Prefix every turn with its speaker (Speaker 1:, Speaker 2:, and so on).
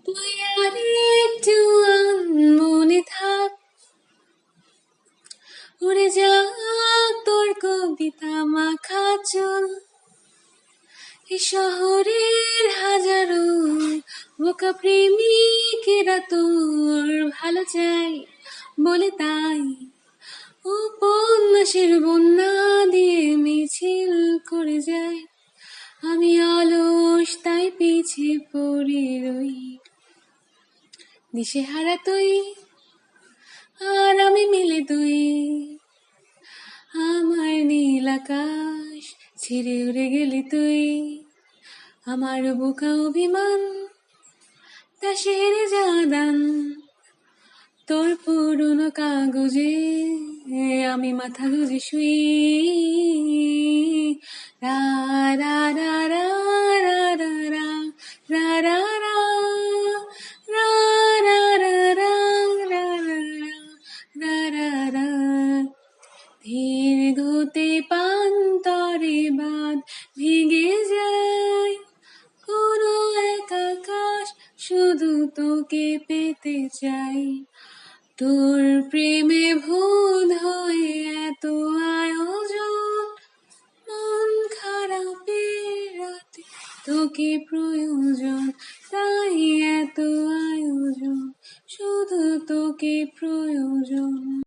Speaker 1: তুই আর একটু মনে থাক, উড়ে যাক তোর কবিতা মাখা চুল। এ শহরের হাজারো বোকা প্রেমিকেরা তোর ভালো চাই বলে, তাই উপন্যাসের বন্যা দিয়ে মিছিল করে যায়। আমি অলস তাই পিছে পড়ে রই, দিশেহারা তুই আর আমি মিলে দুই। আমার নীল আকাশ ছেড়ে উড়ে গেলি তুই, আমার বোকা অভিমান তা সেরে যাদান। তোর পুরনো কাগজে আমি মাথা গুজে শুই। রা রা রা রা রা রা রা রা রা রা রা রা রা রা রা রা রা রা। ধীর গতে পান্তরে বাদ ভেঙে যায়, কোনো এক আকাশ শুধু তোকে পেতে চাই। তোর প্রেমে ভূত হয়ে এত আয়োজন, মন খারাপের রাতে তোকে প্রয়োজন, তাই এত আয়োজন, শুধু তোকে প্রয়োজন।